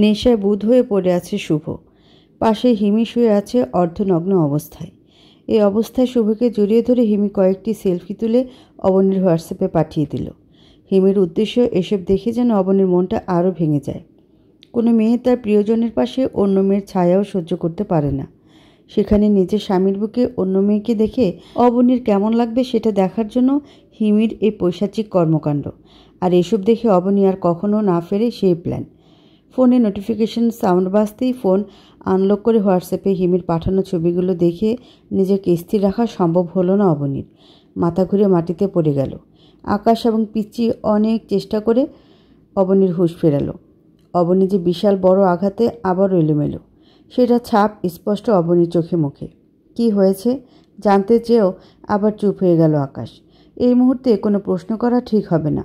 নেশায় বুঁদ হয়ে পড়ে আছে শুভ। পাশে হিমি শুয়ে আছে অর্ধনগ্ন অবস্থায়। এই অবস্থায় শুভকে জড়িয়ে ধরে হিমি কয়েকটি সেলফি তুলে অবনীর হোয়াটসঅ্যাপে পাঠিয়ে দিল। হিমির উদ্দেশ্য এসব দেখে যেন অবনীর মনটা আরও ভেঙে যায়। কোনো মেয়ে তার প্রিয়জনের পাশে অন্য মেয়ের ছায়াও সহ্য করতে পারে না, সেখানে নিজের স্বামীর বুকে অন্য মেয়েকে দেখে অবনীর কেমন লাগবে সেটা দেখার জন্য হিমির এই পৈশাচিক কর্মকাণ্ড। আর এসব দেখে অবনী আর কখনো না ফেরে সেই প্ল্যান। ফোনে নোটিফিকেশন সাউন্ড বাজতেই ফোন আনলক করে হোয়াটসঅ্যাপে হিমির পাঠানো ছবিগুলো দেখে নিজেকে স্থির রাখা সম্ভব হলো না অবনীর। মাথা ঘুরে মাটিতে পড়ে গেল। আকাশ এবং পিচ্চি অনেক চেষ্টা করে অবনীর হুঁশ ফেরালো। অবনী যে বিশাল বড় আঘাতে আবারও এলোমেলো, সেটা ছাপ স্পষ্ট অবনীর চোখে মুখে। কি হয়েছে জানতে চেয়েও আবার চুপ হয়ে গেল আকাশ। এই মুহূর্তে কোনো প্রশ্ন করা ঠিক হবে না।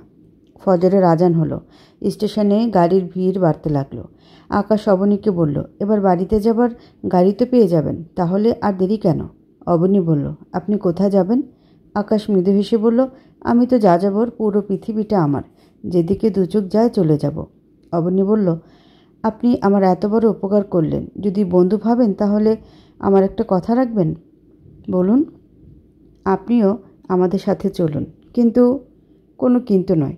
ফজরের আজান হলো। স্টেশনে গাড়ির ভিড় বাড়তে লাগলো। আকাশ অবনীকে বলল, এবার বাড়িতে যাবার গাড়ি তো পেয়ে যাবেন, তাহলে আর দেরি কেন? অবনী বলল, আপনি কোথায় যাবেন? আকাশ মৃদু হেসে বলল, আমি তো যা যাবর, পুরো পৃথিবীটা আমার, যেদিকে দুচোখ যায় চলে যাব। অবনী বলল, আপনি আমার এত বড় উপকার করলেন, যদি বন্ধু ভাবেন তাহলে আমার একটা কথা রাখবেন। বলুন। আপনিও আমাদের সাথে চলুন। কিন্তু? কোনো কিন্তু নয়।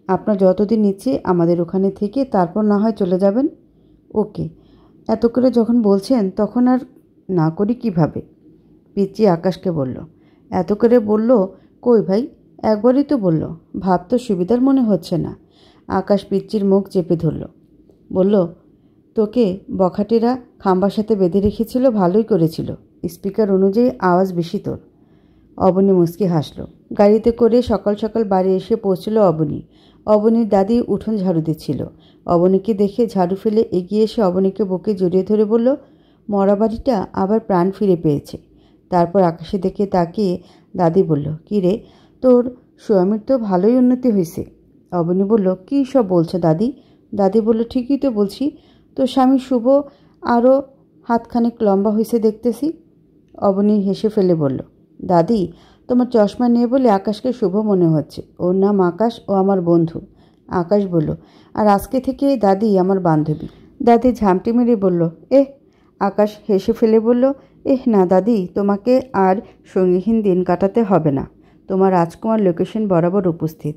আপনার যতদিন ইচ্ছে আমাদের ওখানে থেকে তারপর না হয় চলে যাবেন। ওকে, এত করে যখন বলছেন তখন আর না করি কিভাবে? পিচ্চি আকাশকে বলল। এত করে বলল কই ভাই, একবারই তো বলল, ভাব তো সুবিধার মনে হচ্ছে না। আকাশ পিচ্চির মুখ চেপে ধরল। বলল, তোকে বখাটেরা খাম্বার সাথে বেঁধে রেখেছিল, ভালোই করেছিল, স্পিকার অনুযায়ী আওয়াজ বেশি তোর। অবনী মুচকি হাসল। গাড়িতে করে সকাল সকাল বাড়ি এসে পৌঁছল অবনী। অবনীর দাদি উঠোন ঝাড়ু দিচ্ছিল। অবনীকে দেখে ঝাড়ু ফেলে এগিয়ে এসে অবনীকে বুকে জড়িয়ে ধরে বলল, মরা বাড়িটা আবার প্রাণ ফিরে পেয়েছে। তারপর আকাশে দেখে তাকিয়ে দাদি বলল, কী রে, তোর স্বামীর তো ভালোই উন্নতি হয়েছে। অবনী বলল, কী সব বলছো দাদি? দাদি বলল, ঠিকই তো বলছি, তোর স্বামী শুভ আরও হাতখানেক লম্বা হয়েছে দেখতেছি। অবনী হেসে ফেলে বলল, দাদি, তোমার চশমা নিয়ে বলে আকাশকে শুভ মনে হচ্ছে। ওর নাম আকাশ, ও আমার বন্ধু। আকাশ বলল, আর আজকে থেকে দাদি আমার বান্ধবী। দাদি ঝামটি মেরে বলল, এহ। আকাশ হেসে ফেলে বলল, এহ না দাদি, তোমাকে আর সঙ্গীহীন দিন কাটাতে হবে না, তোমার রাজকুমার লোকেশন বরাবর উপস্থিত।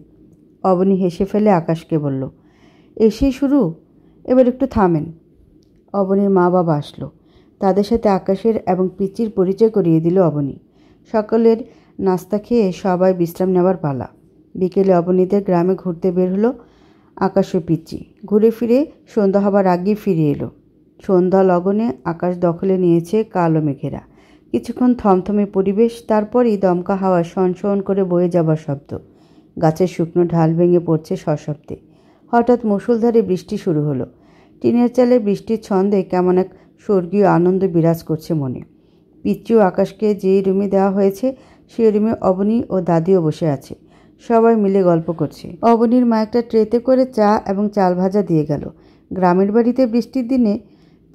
অবনী হেসে ফেলে আকাশকে বলল, এসেই শুরু, এবার একটু থামেন। অবনীর মা বাবা আসলো। তাদের সাথে আকাশের এবং পিচ্চির পরিচয় করিয়ে দিল অবনী। সকলের নাস্তা খেয়ে সবাই বিশ্রাম নেওয়ার পালা। বিকেলে অবনীদের গ্রামে ঘুরতে বের হলো আকাশ ও পিচ্চি। ঘুরে ফিরে সন্ধ্যা হবার আগেই ফিরে এলো। সন্ধ্যা লগনে আকাশ দখলে নিয়েছে কালো মেঘেরা। কিছুক্ষণ থমথমে পরিবেশ, তারপরই দমকা হাওয়া শনশন করে বয়ে যাবার শব্দ। গাছের শুকনো ঢাল ভেঙে পড়ছে সশব্দে। হঠাৎ মুষলধারে বৃষ্টি শুরু হলো। টিনের চালে বৃষ্টির ছন্দে কেমন এক স্বর্গীয় আনন্দ বিরাজ করছে মনে। পিচ্চি ও আকাশকে যেই রুমে দেওয়া হয়েছে সেই রুমে অবনী ও দাদিও বসে আছে। সবাই মিলে গল্প করছে। অবনীর মা একটা ট্রেতে করে চা এবং চাল ভাজা দিয়ে গেল। গ্রামের বাড়িতে বৃষ্টির দিনে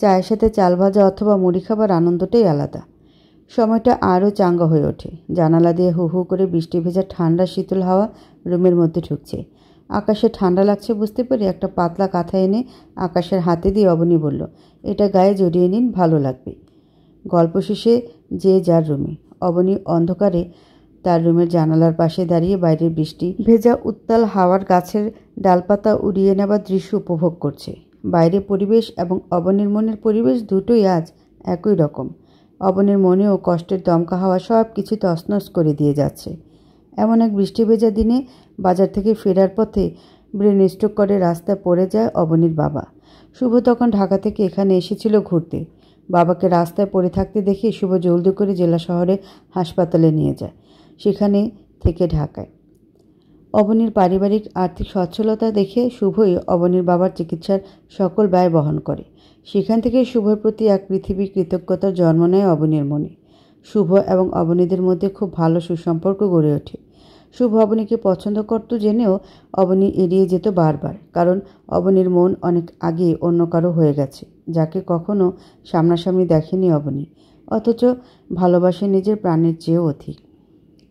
চায়ের সাথে চাল ভাজা অথবা মুড়ি খাবার আনন্দটাই আলাদা। সময়টা আরও চাঙ্গা হয়ে ওঠে। জানালা দিয়ে হু হু করে বৃষ্টি ভেজা ঠান্ডা শীতল হাওয়া রুমের মধ্যে ঢুকছে। আকাশে ঠান্ডা লাগছে বুঝতে পেরে একটা পাতলা কাঁথা এনে আকাশের হাতে দিয়ে অবনী বলল, এটা গায়ে জড়িয়ে নিন, ভালো লাগবে। গল্প শেষে যে যার রুমে। অবনী অন্ধকারে তার রুমের জানালার পাশে দাঁড়িয়ে বাইরের বৃষ্টি ভেজা উত্তাল হাওয়ার গাছের ডালপাতা উড়িয়ে নেবার দৃশ্য উপভোগ করছে। বাইরের পরিবেশ এবং অবনীর মনের পরিবেশ দুটোই আজ একই রকম। অবনীর মনেও কষ্টের দমকা হাওয়া সব কিছু তছনছ করে দিয়ে যাচ্ছে। এমন এক বৃষ্টি ভেজা দিনে বাজার থেকে ফেরার পথে ব্রেন স্ট্রোক করে রাস্তায় পড়ে যায় অবনীর বাবা। শুভ তখন ঢাকা থেকে এখানে এসেছিল ঘুরতে। বাবাকে রাস্তায় পড়ে থাকতে দেখে শুভ জলদি করে জেলা শহরে হাসপাতালে নিয়ে যায়, সেখানে থেকে ঢাকায়। অবনীর পারিবারিক আর্থিক সচ্ছলতা দেখে শুভই অবনীর বাবার চিকিৎসার সকল ব্যয় বহন করে। সেখান থেকে শুভর প্রতি এক পৃথিবীর কৃতজ্ঞতার জন্ম নেয় অবনীর মনে। শুভ এবং অবনীদের মধ্যে খুব ভালো সুসম্পর্ক গড়ে ওঠে। শুভ অবনীকে পছন্দ করত জেনেও অবনী এড়িয়ে যেত বারবার, কারণ অবনীর মন অনেক আগে অন্য কারো হয়ে গেছে, যাকে কখনো সামনাসামনি দেখেনি অবনী, অথচ ভালোবাসে নিজের প্রাণের চেয়েও অধিক।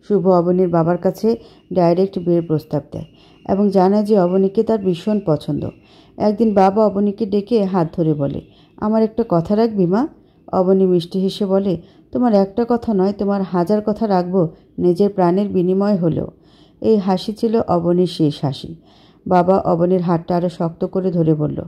শুভ অবনীর বাবার কাছে ডাইরেক্ট বিয়ের প্রস্তাব দেয় এবং জানায় যে অবনীকে তার ভীষণ পছন্দ একদিন বাবা অবনীকে ডেকে হাত ধরে বলে, আমার একটা কথা রাখবি মা? অবনী মিষ্টি হেসে বলে, তোমার একটা কথা নয়, তোমার 1000 কথা রাখবো, নিজের প্রাণের বিনিময় হলেও। এই হাসি ছিল অবনীর শেষ হাসি। বাবা অবনীর হাতটা আরও শক্ত করে ধরে বলল,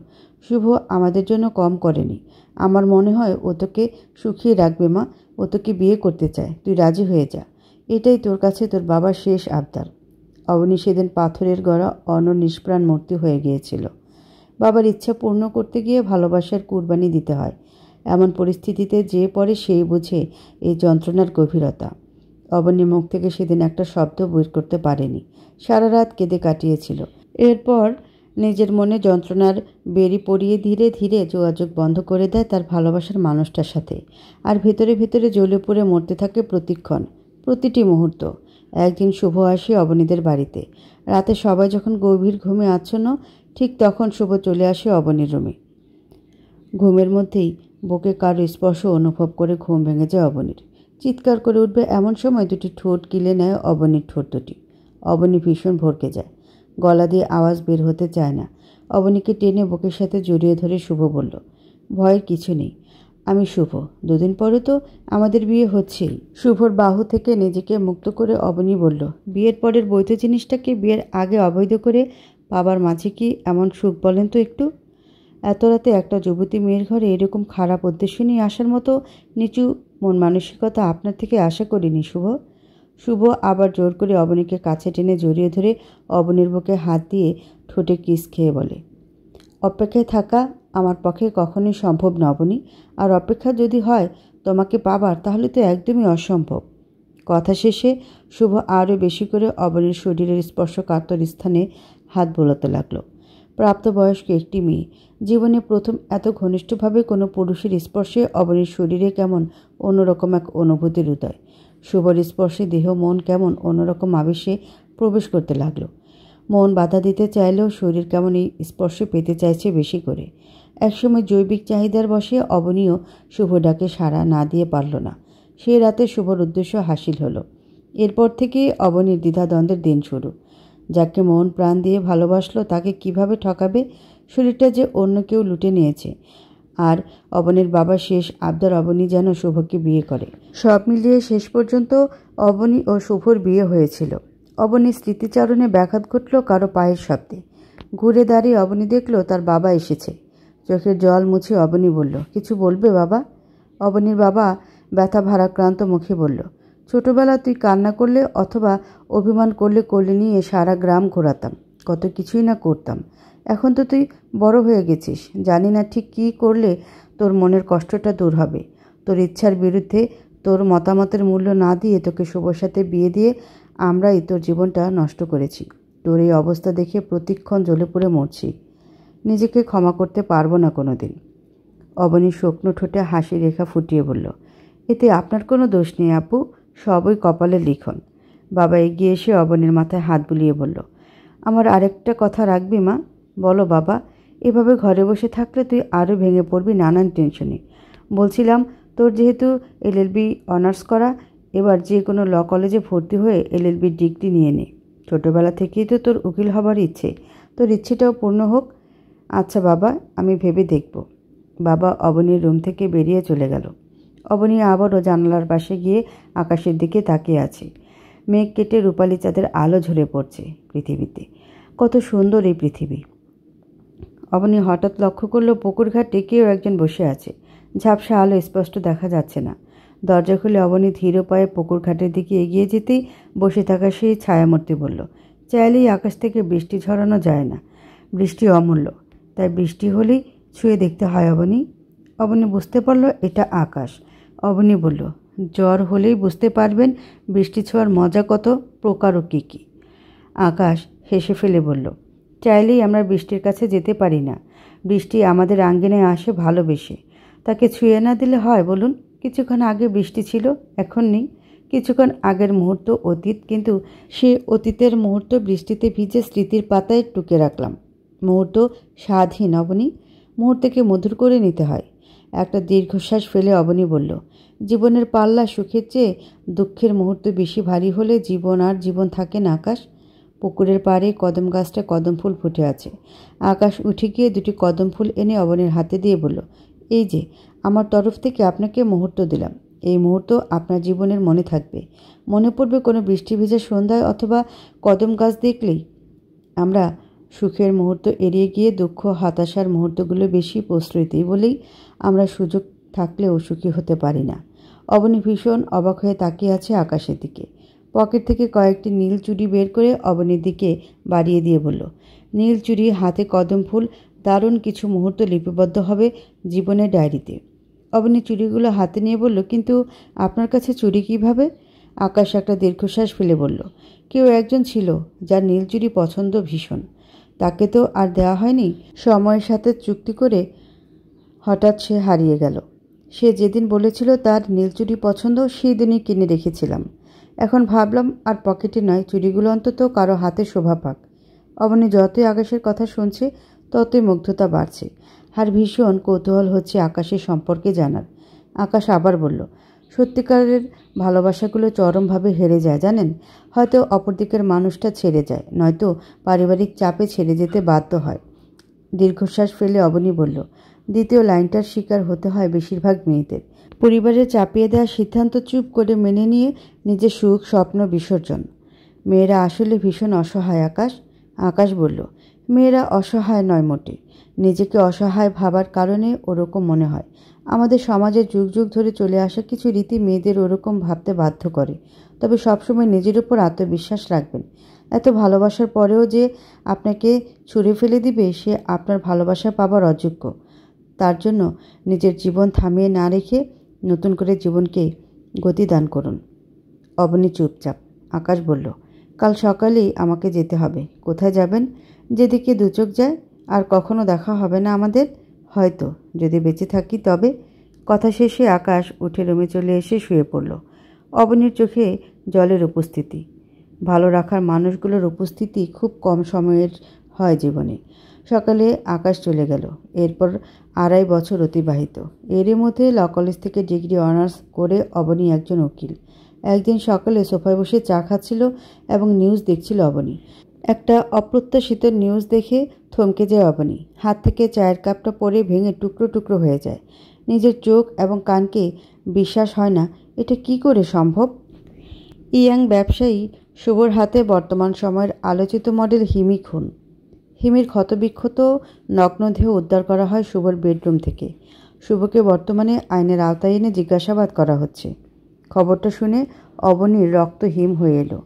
শুভ আমাদের জন্য কম করেনি। আমার মনে হয় ও তোকে সুখিয়ে রাখবে মা। ও তোকে বিয়ে করতে চায়, তুই রাজি হয়ে যা। এটাই তোর কাছে তোর বাবার শেষ আবদার। অবনী সেদিন পাথরের গড়া নিষ্প্রাণ মূর্তি হয়ে গিয়েছিল। বাবার ইচ্ছা পূর্ণ করতে গিয়ে ভালোবাসার কুরবানি দিতে হয়। এমন পরিস্থিতিতে যে পড়ে সেই বুঝে এই যন্ত্রণার গভীরতা। অবনী মুখ থেকে সেদিন একটা শব্দ বের করতে পারেনি। সারা রাত কেঁদে কাটিয়েছিল। এরপর নিজের মনে যন্ত্রণার বেরি পড়িয়ে ধীরে ধীরে যোগাযোগ বন্ধ করে দেয় তার ভালোবাসার মানুষটার সাথে। আর ভেতরে ভেতরে জ্বলে পুড়ে মরতে থাকে প্রতিক্ষণ, প্রতিটি মুহূর্ত। একদিন শুভ আসে অবনীদের বাড়িতে। রাতে সবাই যখন গভীর ঘুমে আচ্ছন্ন, ঠিক তখন শুভ চলে আসে অবনীর রুমে। ঘুমের মধ্যেই বুকে কারো স্পর্শ অনুভব করে ঘুম ভেঙে যায় অবনীর। চিৎকার করে উঠবে এমন সময় দুটি ঠোঁট গিলে নেয় অবনীর ঠোঁট দুটি। অবনী ভীষণ ভরকে যায়, গলা দিয়ে আওয়াজ বের হতে চায় না। অবনীকে টেনে বুকের সাথে জড়িয়ে ধরে শুভ বলল, ভয়ের কিছু নেই, আমি শুভ, 2 দিন পরে তো আমাদের বিয়ে হচ্ছেই। শুভর বাহু থেকে নিজেকে মুক্ত করে অবনী বলল, বিয়ের পরের বৈধ জিনিসটাকে বিয়ের আগে অবৈধ করে বাবার মাঝে কি এমন সুখ বলেন তো একটু? এত রাতে একটা যুবতী মেয়ের ঘরে এরকম খারাপ উদ্দেশ্য নিয়ে আসার মতো নিচু মন মানসিকতা আপনার থেকে আশা করিনি শুভ। শুভ আবার জোর করে অবনীকে কাছে টেনে জড়িয়ে ধরে অবনীর বুকে হাত দিয়ে ঠোঁটে কিস খেয়ে বলে, অপেক্ষায় থাকা আমার পক্ষে কখনোই সম্ভব না অবনী। আর অপেক্ষা যদি হয় তোমাকে পাবার, তাহলে তো একদমই অসম্ভব। কথা শেষে শুভ আরও বেশি করে অবনীর শরীরের স্পর্শকাতর স্থানে হাত বোলাতে লাগলো। প্রাপ্তবয়স্ক একটি মেয়ে, জীবনে প্রথম এত ঘনিষ্ঠভাবে কোনো পুরুষের স্পর্শে অবনীর শরীরে কেমন অন্যরকম এক অনুভূতির উদয়। শুভর স্পর্শে দেহ মন কেমন অন্যরকম আবেশে প্রবেশ করতে লাগলো। মন বাধা দিতে চাইলেও শরীর কেমন এই স্পর্শ পেতে চাইছে বেশি করে। একসময় জৈবিক চাহিদার বশে অবনীও শুভ ডাকে সাড়া না দিয়ে পারল না। সেই রাতে শুভর উদ্দেশ্য হাসিল হলো। এরপর থেকে অবনীর দ্বিধাদ্বন্দ্বের দিন শুরু। যাকে মন প্রাণ দিয়ে ভালোবাসলো তাকে কিভাবে ঠকাবে? শরীরটা যে অন্য কেউ লুটে নিয়েছে। আর অবনীর বাবা শেষ আবদার অবনী যেন শুভকে বিয়ে করে। সব মিলিয়ে শেষ পর্যন্ত অবনী ও শুভর বিয়ে হয়েছিল। অবনীর স্মৃতিচারণে ব্যাঘাত ঘটল কারো পায়ের শব্দে। ঘুরে দাঁড়িয়ে অবনী দেখল তার বাবা এসেছে। চোখের জল মুছে অবনী বলল, কিছু বলবে বাবা? অবনীর বাবা ব্যথা ভারাক্রান্ত মুখে বলল, ছোটবেলা তুই কান্না করলে অথবা অভিমান করলে কোলে নিয়ে সারা গ্রাম ঘোরাতাম, কত কিছুই না করতাম। এখন তো তুই বড় হয়ে গেছিস, জানি না ঠিক কী করলে তোর মনের কষ্টটা দূর হবে। তোর ইচ্ছার বিরুদ্ধে তোর মতামতের মূল্য না দিয়ে তোকে শুভর সাথে বিয়ে দিয়ে আমরাই তোর জীবনটা নষ্ট করেছি। তোর এই অবস্থা দেখে প্রতিক্ষণ জ্বলে পড়ে মরছি। নিজেকে ক্ষমা করতে পারবো না কোনো দিন। অবনী শুকনো ঠোঁটে হাসি রেখা ফুটিয়ে বলল, এতে আপনার কোনো দোষ নেই আপু, সবই কপালের লিখন। বাবা এগিয়ে এসে অবনীর মাথায় হাত বুলিয়ে বলল, আমার আরেকটা কথা রাখবি মা? বলো বাবা। এভাবে ঘরে বসে থাকলে তুই আরও ভেঙে পড়বি নানান টেনশনে। বলছিলাম, তোর যেহেতু এলএলবি অনার্স করা, এবার যে কোনো ল কলেজে ভর্তি হয়ে এলএলবি ডিগ্রি নিয়ে নে। ছোটোবেলা থেকেই তো তোর উকিল হবার ইচ্ছে, তোর ইচ্ছেটাও পূর্ণ হোক। আচ্ছা বাবা, আমি ভেবে দেখব। বাবা অবনীর রুম থেকে বেরিয়ে চলে গেল। অবনী আবারও জানালার পাশে গিয়ে আকাশের দিকে তাকিয়ে আছে। মেঘ কেটে রূপালি চাঁদের আলো ঝরে পড়ছে পৃথিবীতে। কত সুন্দর এই পৃথিবী। অবনী হঠাৎ লক্ষ্য করল পুকুর ঘাটে কেউ একজন বসে আছে। ঝাপসা আলো স্পষ্ট দেখা যাচ্ছে না। দরজা খুলে অবনী ধীর পায়ে পুকুর ঘাটের দিকে এগিয়ে যেতেই বসে থাকা সেই ছায়ামূর্তি বলল, চাইলেই আকাশ থেকে বৃষ্টি ঝরানো যায় না, বৃষ্টি অমূল্য, তাই বৃষ্টি হলেই ছুঁয়ে দেখতে হয় অবনী। অবনী বুঝতে পারল এটা আকাশ। অবনী বলল, জ্বর হলেই বুঝতে পারবেন বৃষ্টি ছোঁয়ার মজা কত প্রকার ও কী কী। আকাশ হেসে ফেলে বলল, চাইলেই আমরা বৃষ্টির কাছে যেতে পারি না। বৃষ্টি আমাদের আঙ্গিনায় আসে ভালোবেসে। তাকে ছুঁয়ে না দিলে হয় বলুন? কিছুক্ষণ আগে বৃষ্টি ছিল, এখন নেই। কিছুক্ষণ আগের মুহূর্ত অতীত, কিন্তু সে অতীতের মুহূর্ত বৃষ্টিতে ভিজে স্মৃতির পাতায় টুকে রাখলাম। মুহূর্ত স্বাধীন অবনী, মুহূর্তকে মধুর করে নিতে হয়। একটা দীর্ঘশ্বাস ফেলে অবনী বলল, জীবনের পাল্লা সুখের চেয়ে দুঃখের মুহূর্ত বেশি ভারী হলে জীবন আর জীবন থাকে না আকাশ। পুকুরের পাড়ে কদম গাছটা কদম ফুল ফুটে আছে। আকাশ উঠে গিয়ে দুটি কদম ফুল এনে অবনীর হাতে দিয়ে বলল, এই যে আমার তরফ থেকে আপনাকে মুহূর্ত দিলাম। এই মুহূর্ত আপনার জীবনের মনে থাকবে। মনে পড়বে কোনো বৃষ্টি ভেজা সন্ধ্যায় অথবা কদম গাছ দেখলেই। আমরা সুখের মুহূর্ত এড়িয়ে গিয়ে দুঃখ হতাশার মুহূর্তগুলো বেশি প্রশ্রয় দিই বলেই আমরা সুযোগ থাকলেও সুখী হতে পারি না। অবনী ভীষণ অবাক হয়ে তাকিয়ে আছে আকাশের দিকে। পকেট থেকে কয়েকটি নীল চুড়ি বের করে অবনীর দিকে বাড়িয়ে দিয়ে বলল, নীল চুড়ি, হাতে কদম ফুল, দারুণ কিছু মুহূর্ত লিপিবদ্ধ হবে জীবনের ডায়েরিতে। অবনী চুড়িগুলো হাতে নিয়ে বলল, কিন্তু আপনার কাছে চুড়ি কিভাবে? আকাশ একটা দীর্ঘশ্বাস ফেলে বলল, কেউ একজন ছিল যার নীল চুড়ি পছন্দ ভীষণ। তাকে তো আর দেওয়া হয়নি। সময়ের সাথে চুক্তি করে হঠাৎ সে হারিয়ে গেল। সে যেদিন বলেছিল তার নীল চুড়ি পছন্দ, সেই দিনই কিনে রেখেছিলাম। এখন ভাবলাম আর পকেটে নয়, চুড়িগুলো অন্তত কারো হাতে শোভা পাক। অবনী যতই আকাশের কথা শুনছে ততই মুগ্ধতা বাড়ছে, আর ভীষণ কৌতূহল হচ্ছে আকাশের সম্পর্কে জানার। আকাশ আবার বলল, সত্যিকারের ভালোবাসাগুলো চরমভাবে হেরে যায় জানেন। হয়তো অপরদিকের মানুষটা ছেড়ে যায়, নয়তো পারিবারিক চাপে ছেড়ে যেতে বাধ্য হয়। দীর্ঘশ্বাস ফেলে অবনী বলল, দ্বিতীয় লাইনটার শিকার হতে হয় বেশিরভাগ মেয়েদের। পরিবারের চাপিয়ে দেওয়ার সিদ্ধান্ত চুপ করে মেনে নিয়ে নিজের সুখ স্বপ্ন বিসর্জন। মেয়েরা আসলে ভীষণ অসহায় আকাশ। আকাশ বলল, মেয়েরা অসহায় নয় মোটে। নিজেকে অসহায় ভাবার কারণে ওরকম মনে হয়। আমাদের সমাজে যুগ যুগ ধরে চলে আসা কিছু রীতি মেয়েদের ওরকম ভাবতে বাধ্য করে। তবে সবসময় নিজের উপর আত্মবিশ্বাস রাখবেন। এত ভালোবাসার পরেও যে আপনাকে ছুঁড়ে ফেলে দিবে, সে আপনার ভালোবাসা পাবার অযোগ্য। তার জন্য নিজের জীবন থামিয়ে না রেখে নতুন করে জীবনকে গতি দান করুন। অবনী চুপচাপ। আকাশ বলল, কাল সকালেই আমাকে যেতে হবে। কোথায় যাবেন? যেদিকে দুচোখ যায়। আর কখনো দেখা হবে না আমাদের, হয়তো, যদি বেঁচে থাকি তবে। কথা শেষে আকাশ উঠে রুমে চলে এসে শুয়ে পড়ল। অবনীর চোখে জলের উপস্থিতি। ভালো রাখার মানুষগুলোর উপস্থিতি খুব কম সময়ের হয় জীবনে। সকালে আকাশ চলে গেল। এরপর 2.5 বছর অতিবাহিত। এরই মধ্যে ল কলেজ থেকে ডিগ্রি অনার্স করে অবনী একজন উকিল। একদিন সকালে সোফায় বসে চা খাচ্ছিল এবং নিউজ দেখছিল অবনী। একটা অপ্রত্যাশিত নিউজ দেখে থমকে যায় অবনী। হাত থেকে চায়ের কাপটা পড়ে ভেঙে টুকরো টুকরো হয়ে যায়। নিজের চোখ এবং কানকে বিশ্বাস হয় না। এটা কি করে সম্ভব? ইয়াং ব্যবসায়ী শুভর হাতে বর্তমান সময়ের আলোচিত মডেল হিমি খুন। হিমির ক্ষতবিক্ষত নগ্নদেহ উদ্ধার করা হয় শুভর বেডরুম থেকে। শুভকে বর্তমানে আইনের আওতায় এনে জিজ্ঞাসাবাদ করা হচ্ছে। খবরটা শুনে অবনীর রক্ত হিম হয়ে এলো।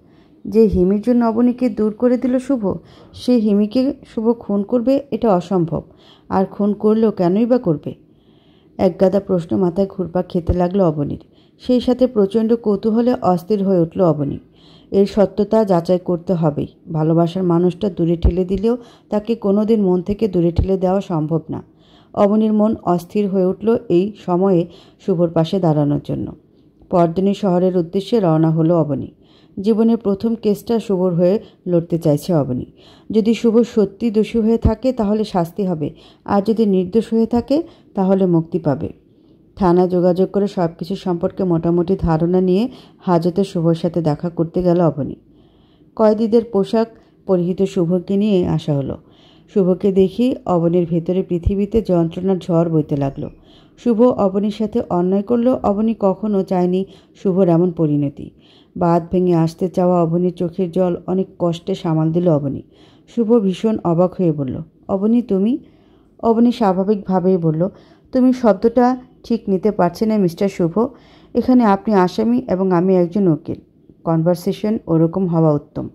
যে হিমির জন্য অবনীকে দূর করে দিল শুভ, সেই হিমিকে শুভ খুন করবে, এটা অসম্ভব। আর খুন করলেও কেনই বা করবে? একগাদা প্রশ্ন মাথায় ঘুরপাক খেতে লাগলো অবনীর। সেই সাথে প্রচণ্ড কৌতূহলে অস্থির হয়ে উঠল অবনী। এর সত্যতা যাচাই করতে হবেই। ভালোবাসার মানুষটা দূরে ঠেলে দিলেও তাকে কোনোদিন মন থেকে দূরে ঠেলে দেওয়া সম্ভব না। অবনীর মন অস্থির হয়ে উঠল এই সময়ে শুভর পাশে দাঁড়ানোর জন্য। পরদিনই শহরের উদ্দেশ্যে রওনা হলো অবনী। জীবনের প্রথম কেসটা শুভর হয়ে লড়তে চাইছে অবনী। যদি শুভ সত্যি দোষী হয়ে থাকে তাহলে শাস্তি হবে, আর যদি নির্দোষ হয়ে থাকে তাহলে মুক্তি পাবে। থানা যোগাযোগ করে সব কিছু সম্পর্কে মোটামুটি ধারণা নিয়ে হাজতে শুভর সাথে দেখা করতে গেল অবনী। কয়েদিদের পোশাক পরিহিত শুভকে নিয়ে আসা হলো। শুভকে দেখি অবনীর ভেতরে পৃথিবীতে যন্ত্রণার ঝড় বইতে লাগলো। শুভ অবনীর সাথে অন্যায় করলেও অবনী কখনো চায়নি শুভর এমন পরিণতি। বাঁধ ভেঙে আসতে চাওয়া অবনীর চোখের জল অনেক কষ্টে সামাল দিল অবনী। শুভ ভীষণ অবাক হয়ে বলল, অবনী তুমি? অবনী স্বাভাবিকভাবেই বলল, তুমি শব্দটা ঠিক নিতে পারছি না মিস্টার শুভ। এখানে আপনি আসামি এবং আমি একজন উকিল। কনভারসেশন ওরকম হওয়া উত্তম।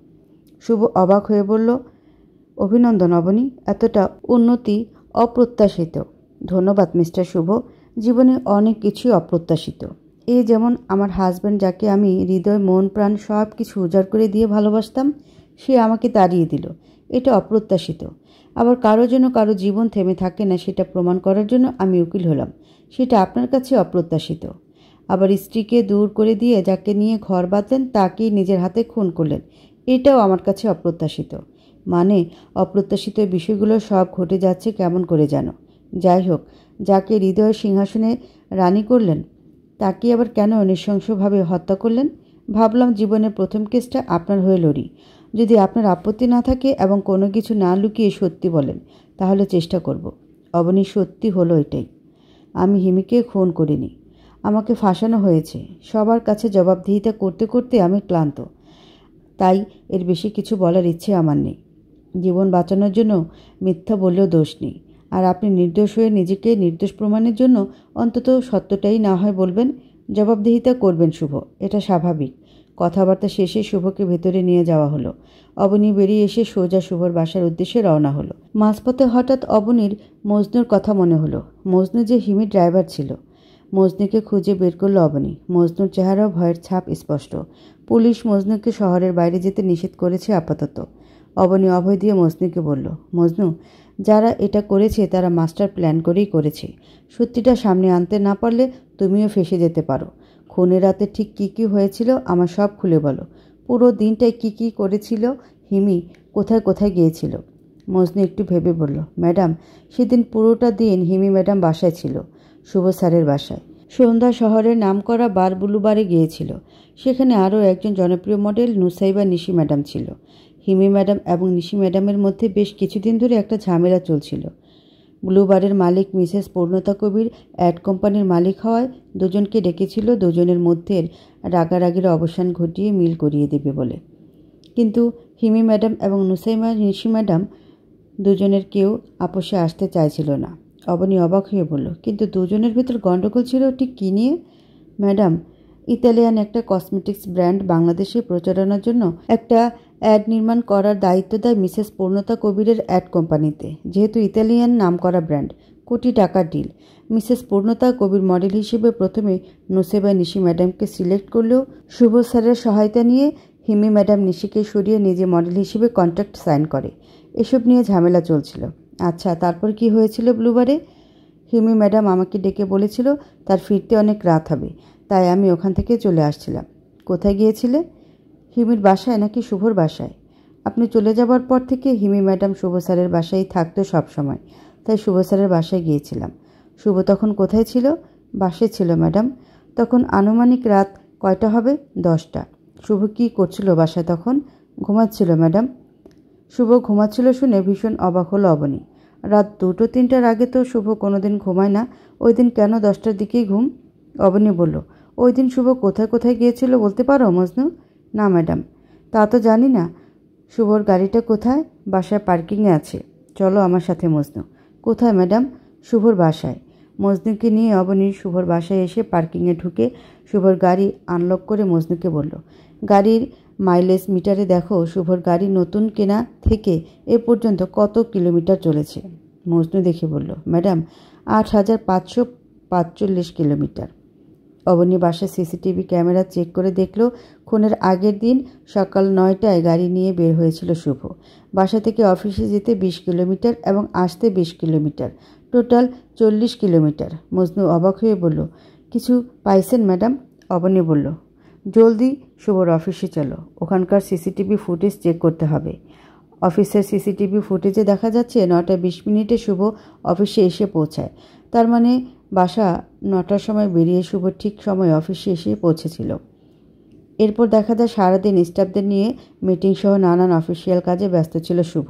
শুভ অবাক হয়ে বলল, অভিনন্দন অবনী, এতটা উন্নতি অপ্রত্যাশিত। ধন্যবাদ মিস্টার শুভ। জীবনে অনেক কিছুই অপ্রত্যাশিত। এই যেমন আমার হাজব্যান্ড, যাকে আমি হৃদয় মন প্রাণ সব কিছু উজাড় করে দিয়ে ভালোবাসতাম, সে আমাকে তাড়িয়ে দিল। এটা অপ্রত্যাশিত। আবার কারো জন্য কারো জীবন থেমে থাকে না, সেটা প্রমাণ করার জন্য আমি উকিল হলাম, সেটা আপনার কাছে অপ্রত্যাশিত। আবার স্ত্রীকে দূর করে দিয়ে যাকে নিয়ে ঘর বাঁধলেন তাকেই নিজের হাতে খুন করলেন, এটাও আমার কাছে অপ্রত্যাশিত। মানে অপ্রত্যাশিত বিষয়গুলো সব ঘটে যাচ্ছে কেমন করে যেন। যাই হোক, যাকে হৃদয়ের সিংহাসনে রানী করলেন তাকে আবার কেন নৃশংসভাবে হত্যা করলেন? ভাবলাম জীবনের প্রথম কেসটা আপনার হয়ে লড়ি। যদি আপনার আপত্তি না থাকে এবং কোনো কিছু না লুকিয়ে সত্যি বলেন তাহলে চেষ্টা করব। অবনী, সত্যি হলো এটাই। আমি হিমিকে খুন করিনি। আমাকে ফাঁসানো হয়েছে। সবার কাছে জবাবদিহিতা করতে করতে আমি ক্লান্ত। তাই এর বেশি কিছু বলার ইচ্ছে আমার নেই। জীবন বাঁচানোর জন্য মিথ্যা বললেও দোষ নেই। আর আপনি নির্দোষ হয়ে নিজেকে নির্দোষ প্রমাণের জন্য অন্তত সত্যটাই না হয় বলবেন, জবাবদিহিতা করবেন শুভ, এটা স্বাভাবিক। কথাবার্তা শেষে শুভকে ভেতরে নিয়ে যাওয়া হলো। অবনী বেরিয়ে এসে সোজা শুভর বাসার উদ্দেশ্যে রওনা হলো। মাঝপথে হঠাৎ অবনীর মজনুর কথা মনে হলো। মজনু যে হিমির ড্রাইভার ছিল। মজনুকে খুঁজে বের করল অবনী। মজনুর চেহারাও ভয়ের ছাপ স্পষ্ট। পুলিশ মজনুকে শহরের বাইরে যেতে নিষেধ করেছে আপাতত। অবনী অভয় দিয়ে মজনুকে বলল, মজনু, যারা এটা করেছে তারা মাস্টার প্ল্যান করেই করেছে। সত্যিটা সামনে আনতে না পারলে তুমিও ফেঁসে যেতে পারো। খুনের রাতে ঠিক কী কী হয়েছিল আমার সব খুলে বলো। পুরো দিনটায় কী কী করেছিল হিমি, কোথায় কোথায় গিয়েছিল। মজনু একটু ভেবে বলল, ম্যাডাম, সেদিন পুরোটা দিন হিমি ম্যাডাম বাসায় ছিল, শুভ স্যারের বাসায়। সন্ধ্যা শহরের নামকরা বার বুলুবারে গিয়েছিল। সেখানে আরও একজন জনপ্রিয় মডেল নুসাইবা নিশি ম্যাডাম ছিল। হিমি ম্যাডাম এবং নিশি ম্যাডামের মধ্যে বেশ কিছুদিন ধরে একটা ঝামেলা চলছিল। ব্লুবারের মালিক মিসেস পূর্ণতা কবির অ্যাড কোম্পানির মালিক হওয়ায় দুজনকে ডেকেছিল দুজনের মধ্যে রাগারাগির অবসান ঘটিয়ে মিল করিয়ে দেবে বলে। কিন্তু হিমি ম্যাডাম এবং নুসাইবা নিশি ম্যাডাম দুজনের কেউ আপোষে আসতে চাইছিল না। অবনী অবাক হয়ে বলল, কিন্তু দুজনের ভেতর গণ্ডগোল ছিল ঠিক কী নিয়ে? ম্যাডাম, ইতালিয়ান একটা কসমেটিক্স ব্র্যান্ড বাংলাদেশে প্রচারণার জন্য একটা অ্যাড নির্মাণ করার দায়িত্ব দেয় মিসেস পূর্ণতা কবিরের অ্যাড কোম্পানিতে। যেহেতু ইতালিয়ান নামকরা ব্র্যান্ড, কোটি টাকার ডিল। মিসেস পূর্ণতা কবির মডেল হিসেবে প্রথমে নুসাইবা নিশি ম্যাডামকে সিলেক্ট করলেও শুভ স্যারের সহায়তা নিয়ে হিমি ম্যাডাম নিশিকে সরিয়ে নিজে মডেল হিসেবে কন্ট্রাক্ট সাইন করে। এসব নিয়ে ঝামেলা চলছিল। আচ্ছা, তারপর কি হয়েছিল ব্লুবারে? হিমি ম্যাডাম আমাকে ডেকে বলেছিল তার ফিরতে অনেক রাত হবে, তাই আমি ওখান থেকে চলে আসছিলাম। কোথায় গিয়েছিলে? হিমির বাসায় নাকি শুভর বাসায়? আপনি চলে যাবার পর থেকে হিমি ম্যাডাম শুভ স্যারের বাসায় থাকতো সব সময়, তাই শুভ স্যারের বাসায় গিয়েছিলাম। শুভ তখন কোথায় ছিল? বাসায় ছিল ম্যাডাম। তখন আনুমানিক রাত কয়টা হবে? 10টা। শুভ কী করছিল বাসায় তখন? ঘুমাচ্ছিল ম্যাডাম। শুভ ঘুমাচ্ছিল শুনে ভীষণ অবাক হলো অবনী। রাত 2-3টার আগে তো শুভ কোনোদিন ঘুমায় না, ওই দিন কেন 10টার দিকেই ঘুম? অবনী বলল, ওই দিন শুভ কোথায় কোথায় গিয়েছিল বলতে পারো মজনু? না ম্যাডাম, তা তো জানি না। শুভর গাড়িটা কোথায়? বাসায় পার্কিংয়ে আছে। চলো আমার সাথে মজনু। কোথায় ম্যাডাম? শুভর বাসায়। মজনুকে নিয়ে অবনী শুভর বাসায় এসে পার্কিংয়ে ঢুকে শুভর গাড়ি আনলক করে মজনুকে বলল, গাড়ির মাইলেজ মিটারে দেখো শুভর গাড়ি নতুন কেনা থেকে এ পর্যন্ত কত কিলোমিটার চলেছে। মজনু দেখে বলল, ম্যাডাম, 8,545 কিলোমিটার। অবনী বাসায় সিসিটিভি ক্যামেরা চেক করে দেখল খুনের আগের দিন সকাল 9টায় গাড়ি নিয়ে বের হয়েছিল শুভ। বাসা থেকে অফিসে যেতে 20 কিলোমিটার এবং আসতে 20 কিলোমিটার, টোটাল 40 কিলোমিটার। মজনু অবাক হয়ে বলল, কিছু পাইছেন ম্যাডাম? অবনী বলল, জলদি শুভর অফিসে চলো, ওখানকার সিসিটিভি ফুটেজ চেক করতে হবে। অফিসের সিসিটিভি ফুটেজে দেখা যাচ্ছে 9:20 শুভ অফিসে এসে পৌঁছায়। তার মানে বাসা 9টার সময় বেরিয়ে শুভ ঠিক সময় অফিসে এসে পৌঁছেছিল। এরপর দেখা যায় সারাদিন স্টাফদের নিয়ে মিটিং সহ নানান অফিসিয়াল কাজে ব্যস্ত ছিল শুভ।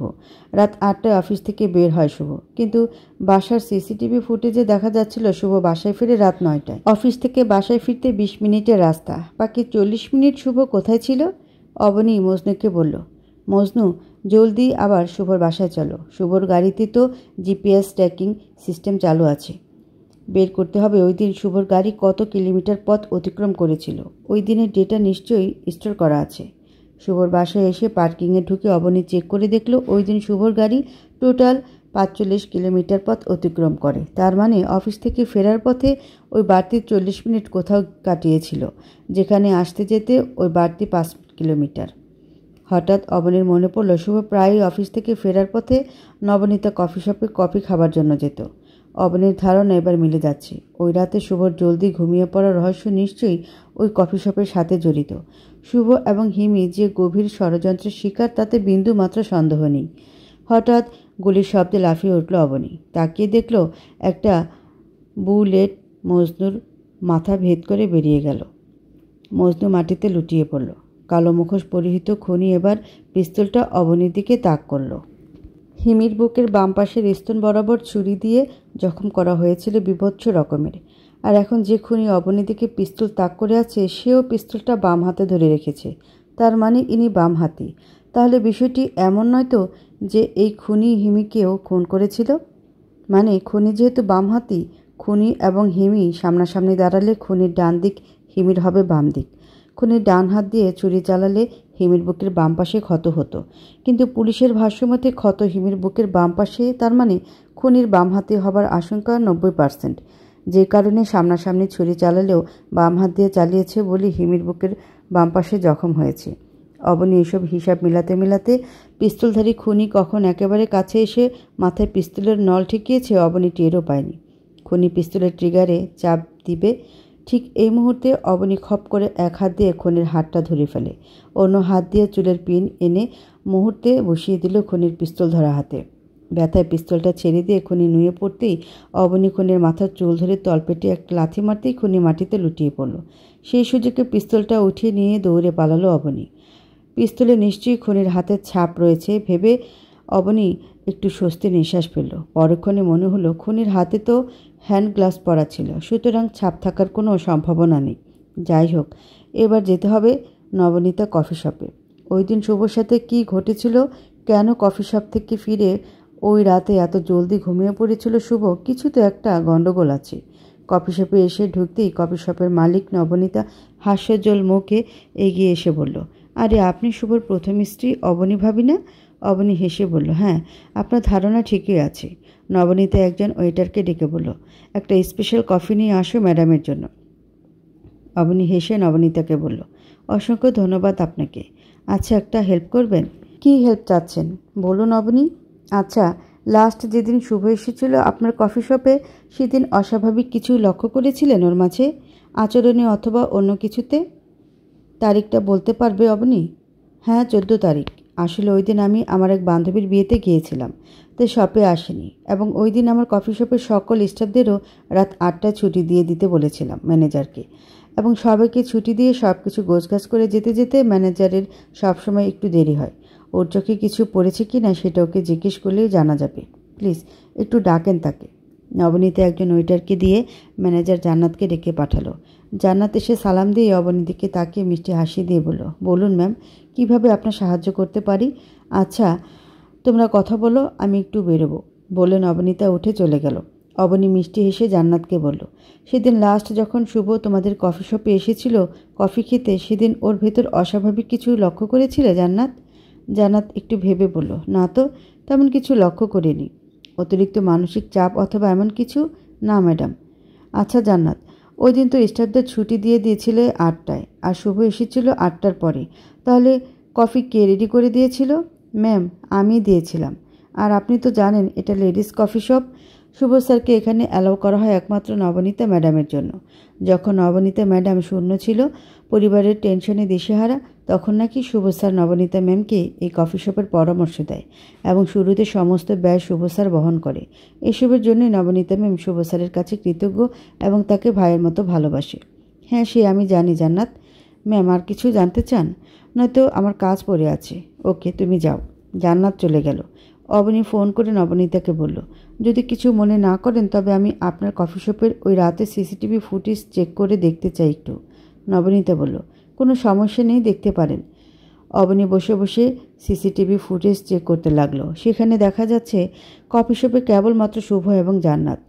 রাত 8টায় অফিস থেকে বের হয় শুভ, কিন্তু বাসার সিসিটিভি ফুটেজে দেখা যাচ্ছিল শুভ বাসায় ফিরে রাত 9টায়। অফিস থেকে বাসায় ফিরতে 20 মিনিটের রাস্তা, বাকি 40 মিনিট শুভ কোথায় ছিল? অবনী মজনুকে বলল, মজনু, জলদি আবার শুভর বাসায় চলো। শুভর গাড়িতে তো জিপিএস ট্র্যাকিং সিস্টেম চালু আছে। বের করতে হবে ওই দিন শুভর গাড়ি কত কিলোমিটার পথ অতিক্রম করেছিল। ওই দিনের ডেটা নিশ্চয়ই স্টোর করা আছে। শুভর বাসায় এসে পার্কিংয়ে ঢুকে অবনী চেক করে দেখল ওই দিন শুভর গাড়ি টোটাল 45 কিলোমিটার পথ অতিক্রম করে। তার মানে অফিস থেকে ফেরার পথে ওই বাড়তি 40 মিনিট কোথাও কাটিয়েছিল, যেখানে আসতে যেতে ওই বাড়তি 5 কিলোমিটার। হঠাৎ অবনীর মনে পড়ল শুভ প্রায়ই অফিস থেকে ফেরার পথে নবনীতা কফি শপে কফি খাবার জন্য যেত। অবনীর ধারণা এবার মিলে যাচ্ছে। ওই রাতে শুভর জলদি ঘুমিয়ে পড়ার রহস্য নিশ্চয়ই ওই কফি শপের সাথে জড়িত। শুভ এবং হিমি যে গভীর ষড়যন্ত্রের শিকার তাতে বিন্দু মাত্র সন্দেহ নেই। হঠাৎ গুলির শব্দে লাফিয়ে উঠল অবনী। তাকিয়ে দেখল একটা বুলেট মজনুর মাথা ভেদ করে বেরিয়ে গেল। মজনু মাটিতে লুটিয়ে পড়ল। কালো মুখোশ পরিহিত খুনি এবার পিস্তলটা অবনীর দিকে তাক করল। হিমির বুকের বাম পাশের স্তন বরাবর ছুরি দিয়ে জখম করা হয়েছিল বিভৎস রকমের। আর এখন যে খুনি অবনীর দিকে পিস্তল তাক করে আছে সেও পিস্তলটা বাম হাতে ধরে রেখেছে। তার মানে ইনি বাম হাতি। তাহলে বিষয়টি এমন নয় তো যে এই খুনি হিমিকেও খুন করেছিল? মানে খুনি যেহেতু বাম হাতি, খুনি এবং হিমি সামনাসামনি দাঁড়ালে খুনির ডান দিক, হিমির হবে বাম দিক। খুনির ডান হাত দিয়ে ছুরি চালালে হিমির বুকের বাম পাশে ক্ষত হতো, কিন্তু পুলিশের ভাষ্যমতে ক্ষত হিমির বুকের বাম পাশে, তার মানে খুনির বাম হাতে হবার আশঙ্কা 90%। যে কারণে সামনাসামনি ছুরি চালালেও বাম হাত দিয়ে চালিয়েছে বলে হিমির বুকের বাম পাশে জখম হয়েছে। অবনী এসব হিসাব মিলাতে মিলাতে পিস্তলধারী খুনি কখন একেবারে কাছে এসে মাথায় পিস্তলের নল ঠেকিয়েছে অবনী টেরও পায়নি। খুনি পিস্তলের ট্রিগারে চাপ দিবে, ঠিক এই মুহূর্তে অবনী খপ করে এক হাত দিয়ে খুনির হাতটা ধরে ফেলে, অন্য হাত দিয়ে চুলের পিন এনে মুহূর্তে বসিয়ে দিল খুনির পিস্তল ধরা হাতে। ব্যথায় পিস্তলটা ছেড়ে দিয়ে খুনি নুয়ে পড়তেই অবনী খুনির মাথার চুল ধরে তলপেটে একটা লাথি মারতেই খুনি মাটিতে লুটিয়ে পড়ল। সেই সুযোগে পিস্তলটা উঠিয়ে নিয়ে দৌড়ে পালালো অবনী। পিস্তলে নিশ্চয়ই খুনির হাতের ছাপ রয়েছে ভেবে অবনী একটু স্বস্তির নিঃশ্বাস ফেলল। পরক্ষণে মনে হলো খুনির হাতে তো হ্যান্ড গ্লাভস পরা ছিল, সুতরাং ছাপ থাকার কোনো সম্ভাবনা নেই। যাই হোক, এবার যেতে হবে নবনীতা কফি শপে। ওই দিন শুভর সাথে কী ঘটেছিল, কেন কফি শপ থেকে ফিরে ওই রাতে এত জলদি ঘুমিয়ে পড়েছিল শুভ, কিছু তো একটা গণ্ডগোল আছে। কফি শপে এসে ঢুকতেই কফি শপের মালিক নবনীতা হাস্যোজ্জ্বল মুখে এগিয়ে এসে বলল, আরে আপনি শুভর প্রথম স্ত্রী অবনী ভাবি না? অবনী হেসে বলল, হ্যাঁ, আপনার ধারণা ঠিকই আছে। নবনীতা একজন ওয়েটারকে ডেকে বলল, একটা স্পেশাল কফি নিয়ে আসো ম্যাডামের জন্য। অবনী হেসে নবনীতাকে বলল, অসংখ্য ধন্যবাদ আপনাকে। আচ্ছা, একটা হেল্প করবেন? কি হেল্প চাচ্ছেন বলুন অবনী। আচ্ছা, লাস্ট যেদিন শুভ এসেছিল আপনার কফি শপে, সেদিন অস্বাভাবিক কিছু লক্ষ্য করেছিলেন ওর মাঝে, আচরণে অথবা অন্য কিছুতে? তারিখটা বলতে পারবে অবনী? হ্যাঁ, 14 তারিখ। আসলে ওই দিন আমি আমার এক বান্ধবীর বিয়েতে গিয়েছিলাম, তাই শপে আসেনি, এবং ওই দিন আমার কফি শপের সকল স্টাফদেরও রাত 8টায় ছুটি দিয়ে দিতে বলেছিলাম ম্যানেজারকে, এবং সবাইকে ছুটি দিয়ে সব কিছু গোছগাছ করে যেতে যেতে ম্যানেজারের সবসময় একটু দেরি হয়। ওর চোখে কিছু পড়েছে কি না সেটা ওকে জিজ্ঞেস করলেই জানা যাবে। প্লিজ একটু ডাকেন তাকে। নবনীতা একজন ওয়েটারকে দিয়ে ম্যানেজার জান্নাতকে ডেকে পাঠালো। জান্নাত এসে সালাম দিয়ে অবনীর দিকে তাকিয়ে মিষ্টি হাসি দিয়ে বলল, বলুন ম্যাম, কিভাবে আপনার সাহায্য করতে পারি? আচ্ছা, তোমরা কথা বলো, আমি একটু বেরোবো বলে নবনীতা উঠে চলে গেল। অবনী মিষ্টি হেসে জান্নাতকে বলল, সেদিন লাস্ট যখন শুভ তোমাদের কফি শপে এসেছিল কফি খেতে, সেদিন ওর ভেতর অস্বাভাবিক কিছু লক্ষ্য করেছিলে জান্নাত? জান্নাত একটু ভেবে বলল, না তো, তেমন কিছু লক্ষ্য করিনি। অতিরিক্ত মানসিক চাপ অথবা এমন কিছু? না ম্যাডাম। আচ্ছা জান্নাত, ওই দিন তো স্টাফদের ছুটি দিয়ে দিয়েছিলে 8টায়, আর শুভ এসেছিল 8টার পরে, তাহলে কফি কে রেডি করে দিয়েছিল? ম্যাম, আমি দিয়েছিলাম। আর আপনি তো জানেন এটা লেডিস কফি শপ। শুভ স্যারকে এখানে অ্যালাউ করা হয় একমাত্র নবনীতা ম্যাডামের জন্য। যখন নবনীতা ম্যাডাম শূন্য ছিল, পরিবারের টেনশনে দিশেহারা, তখন নাকি শুভ স্যার নবনীতা ম্যামকে এই কফি শপের পরামর্শ দেয়, এবং শুরুতে সমস্ত ব্যয় শুভ স্যার বহন করে। এসবের জন্যই নবনীতা ম্যাম শুভ স্যারের কাছে কৃতজ্ঞ এবং তাকে ভাইয়ের মতো ভালোবাসে। হ্যাঁ, সে আমি জানি জান্নাত। ম্যাম, আর কিছু জানতে চান? নয়তো আমার কাজ পড়ে আছে। ওকে, তুমি যাও। জান্নাত চলে গেল। অবনী ফোন করে নবনীতাকে বলল, যদি কিছু মনে না করেন তবে আমি আপনার কফি শপের ওই রাতে সিসিটিভি ফুটেজ চেক করে দেখতে চাই একটু। নবনীতা বলল, কোনো সমস্যা নেই, দেখতে পারেন। অবনী বসে বসে সিসিটিভি ফুটেজ চেক করতে লাগলো। সেখানে দেখা যাচ্ছে কফি শপে কেবলমাত্র শুভ এবং জান্নাত।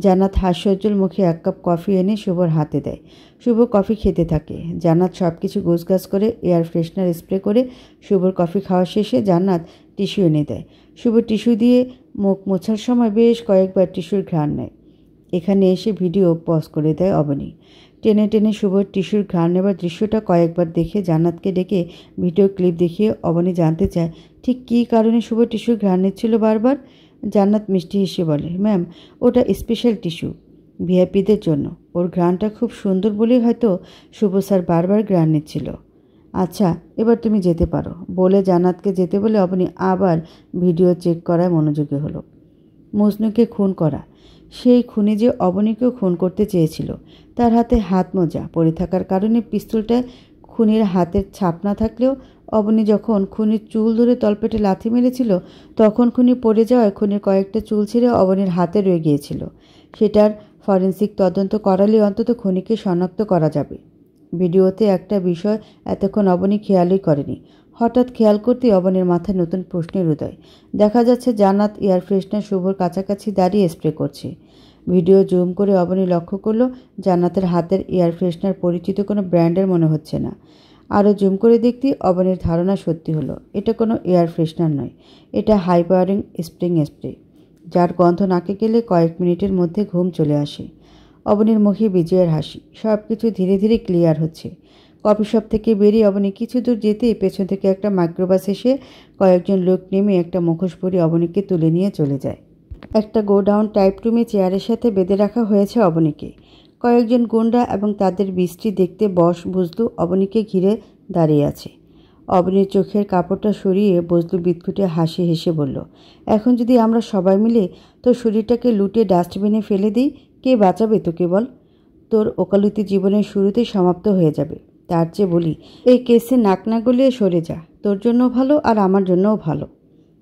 জান্নাত হাস্যোজ্জ্বল মুখে এক কাপ কফি এনে শুভর হাতে দেয়। শুভ কফি খেতে থাকে। জান্নাত সব কিছু গোছগাছ করে এয়ার ফ্রেশনার স্প্রে করে শুভর কফি খাওয়া শেষে জান্নাত টিস্যু এনে দেয়। শুভ টিস্যু দিয়ে মুখ মোছার সময় বেশ কয়েকবার টিস্যুর ঘ্রাণ নেয়। এখানে এসে ভিডিও পজ করে দেয় অবনী। টেনে টেনে শুভর টিস্যুর ঘ্রাণ নেবার দৃশ্যটা কয়েকবার দেখে জান্নাতকে ডেকে ভিডিও ক্লিপ দেখিয়ে অবনী জানতে চায় ঠিক কী কারণে শুভ টিস্যুর ঘ্রাণ নিচ্ছিল বারবার। জান্নাত মিষ্টি হেসে বলে, ম্যাম, ওটা স্পেশাল টিস্যু ভিআইপিদের জন্য। ওর ঘ্রাণটা খুব সুন্দর বলেই হয়তো শুভ স্যার বারবার ঘ্রাণ নিচ্ছিল। আচ্ছা, এবার তুমি যেতে পারো বলে জান্নাতকে যেতে বলে অবনী আবার ভিডিও চেক করায় মনোযোগী হলো। মজনুকে খুন করা, সেই খুনি যে অবনীকেও খুন করতে চেয়েছিল। তার হাতে হাত মোজা পরে থাকার কারণে পিস্তলটা খুনির হাতের ছাপ না থাকলেও অবনী যখন খুনির চুল ধরে তলপেটে লাথি মেরেছিল তখন খুনি পড়ে যাওয়ায় খুনির কয়েকটা চুল ছিঁড়ে অবনীর হাতে রয়ে গিয়েছিল। সেটার ফরেন্সিক তদন্ত করালে অন্তত খুনিকে শনাক্ত করা যাবে। ভিডিওতে একটা বিষয় এতক্ষণ অবনী খেয়ালই করেনি। হঠাৎ খেয়াল করতেই অবনীর মাথায় নতুন প্রশ্নের উদয়। দেখা যাচ্ছে জান্নাত এয়ার ফ্রেশনার শুভর কাছাকাছি দাঁড়িয়ে স্প্রে করছে। ভিডিও জুম করে অবনী লক্ষ্য করল জান্নাতের হাতের এয়ার ফ্রেশনার পরিচিত কোনো ব্র্যান্ডের মনে হচ্ছে না। আরও জুম করে দেখতেই অবনীর ধারণা সত্যি হলো, এটা কোনো এয়ার ফ্রেশনার নয়, এটা হাই পাওয়ারিং স্প্রিং স্প্রে, যার গন্ধ নাকে গেলে কয়েক মিনিটের মধ্যে ঘুম চলে আসে। অবনীর মুখে বিজয়ের হাসি। সব কিছু ধীরে ধীরে ক্লিয়ার হচ্ছে। কফি শপ থেকে বেরিয়ে অবনী কিছু দূর যেতেই পেছন থেকে একটা মাইক্রোবাস এসে কয়েকজন লোক নেমে একটা মুখোশ পরে অবনীকে তুলে নিয়ে চলে যায়। একটা গোডাউন টাইপ রুমে চেয়ারের সাথে বেঁধে রাখা হয়েছে অবনীকে। কয়েকজন গুন্ডা এবং তাদের বৃষ্টি দেখতে বস বুঝলু অবনীকে ঘিরে দাঁড়িয়ে আছে। অবনীর চোখের কাপড়টা সরিয়ে বজলু বিদঘুটে হাসি হেসে বলল, এখন যদি আমরা সবাই মিলে তোর শরীরটাকে লুটে ডাস্টবিনে ফেলে দিই, কে বাঁচাবে তোকে বল? তোর ওকালতি জীবনের শুরুতেই সমাপ্ত হয়ে যাবে। তার চেয়ে বলি, এই কেসে নাক না গলিয়ে সরে যা, তোর জন্য ভালো আর আমার জন্যও ভালো।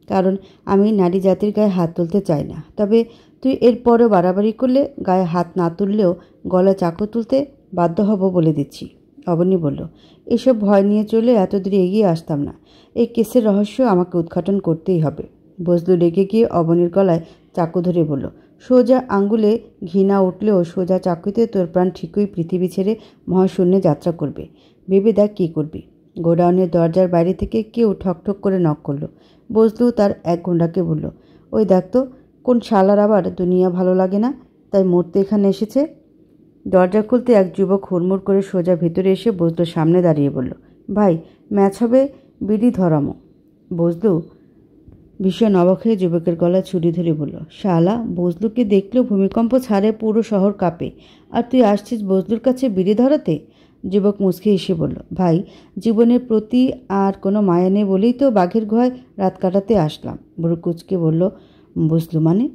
কারণ আমি নারী জাতির গায়ে হাত তুলতে চাই না। তবে তুই এরপরেও বাড়াবাড়ি করলে গায়ে হাত না তুললেও গলায় চাকু তুলতে বাধ্য হব বলে দিচ্ছি। অবনী বলল, এসব ভয় নিয়ে চলে এত দূরে এগিয়ে আসতাম না। এই কেসের রহস্য আমাকে উদ্ঘাটন করতেই হবে। বজলু রেগে গিয়ে অবনীর গলায় চাকু ধরে বলল, সোজা আঙ্গুলে ঘৃণা উঠলেও সোজা চাকুতে তোর প্রাণ ঠিকই পৃথিবী ছেড়ে মহাশূন্যে যাত্রা করবে। ভেবে দেখ কী করবি। গোডাউনের দরজার বাইরে থেকে কেউ ঠকঠক করে নক করলো। বজলু তার এক গুন্ডাকে বলল, ওই দেখ তো, কোন শালার আবার দুনিয়া ভালো লাগে না তাই মরতে এখানে এসেছে। দরজা খুলতে এক যুবক হুড়মুড় করে সোজা ভিতরে এসে বজলুর সামনে দাঁড়িয়ে বলল, ভাই ম্যাচ হবে, বিড়ি ধরামো। বজলু ভীষণ অবাক হয়ে যুবকের গলায় ছুরি ধরে বলল, শালা, বজলুকে দেখলেও ভূমিকম্প ছাড়ে পুরো শহর কাঁপে, আর তুই আসছিস বজলুর কাছে বিড়ি ধরাতে? যুবক মুচকি হেসে বলল, ভাই, জীবনের প্রতি আর কোনো মায়া নেই বলেই তো বাঘের গুহায় রাত কাটাতে আসলাম। বুড়ো কুচকে বলল, বজলু মানে?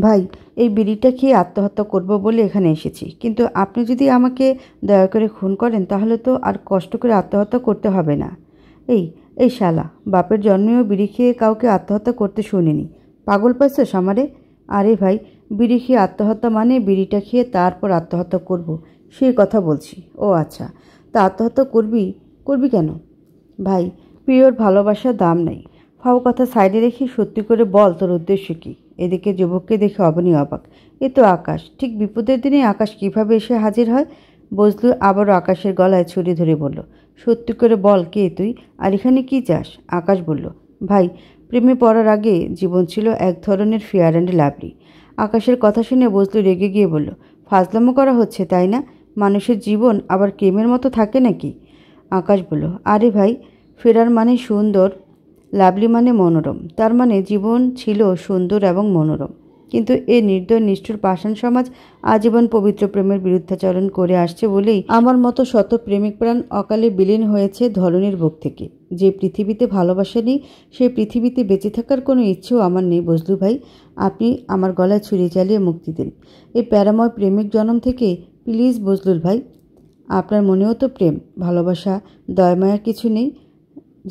ভাই, এই বিড়িটা খেয়ে আত্মহত্যা করব বলে এখানে এসেছি, কিন্তু আপনি যদি আমাকে দয়া করে খুন করেন তাহলে তো আর কষ্ট করে আত্মহত্যা করতে হবে না। এই শালা, বাপের জন্মেও বিড়ি খেয়ে কাউকে আত্মহত্যা করতে শুনিনি। পাগল পাইছস আমারে? আরে ভাই, বিড়ি খেয়ে আত্মহত্যা মানে বিড়িটা খেয়ে তারপর আত্মহত্যা করব, সেই কথা বলছি। ও আচ্ছা, তা আত্মহত্যা করবি কেন? ভাই, প্রিয়র ভালোবাসার দাম নেই। ফাও কথা সাইডে রেখে সত্যি করে বল তোর উদ্দেশ্য কী? এদিকে যুবককে দেখে অবনী অবাক। এ তো আকাশ। ঠিক বিপদের দিনে আকাশ কিভাবে এসে হাজির হয়? বজলু আবারও আকাশের গলায় ছুরি ধরে বলল, সত্যি করে বল, কে তুই আর এখানে কী চাস? আকাশ বলল, ভাই, প্রেমে পড়ার আগে জীবন ছিল এক ধরনের ফেয়ার অ্যান্ড লাভলি। আকাশের কথা শুনে বজলু রেগে গিয়ে বলল, ফাজলামো করা হচ্ছে তাই না? মানুষের জীবন আবার প্রেমের মতো থাকে নাকি? আকাশ বলল, আরে ভাই, ফেরার মানে সুন্দর, লাভলি মানে মনোরম। তার মানে জীবন ছিল সুন্দর এবং মনোরম, কিন্তু এ নির্দয় নিষ্ঠুর পাষাণ সমাজ আজীবন পবিত্র প্রেমের বিরুদ্ধাচরণ করে আসছে বলেই আমার মতো শত প্রেমিক প্রাণ অকালে বিলীন হয়েছে ধরনীর বুক থেকে। যে পৃথিবীতে ভালোবাসা নেই, সেই পৃথিবীতে বেঁচে থাকার কোনো ইচ্ছেও আমার নেই। বজলু ভাই, আপনি আমার গলায় ছুরি চালিয়ে মুক্তি দিন এই প্যারাময় প্রেমিক জনম থেকে, প্লিজ। বজলুল ভাই, আপনার মনেও তো প্রেম, ভালোবাসা, দয়ামায়ার কিছু নেই।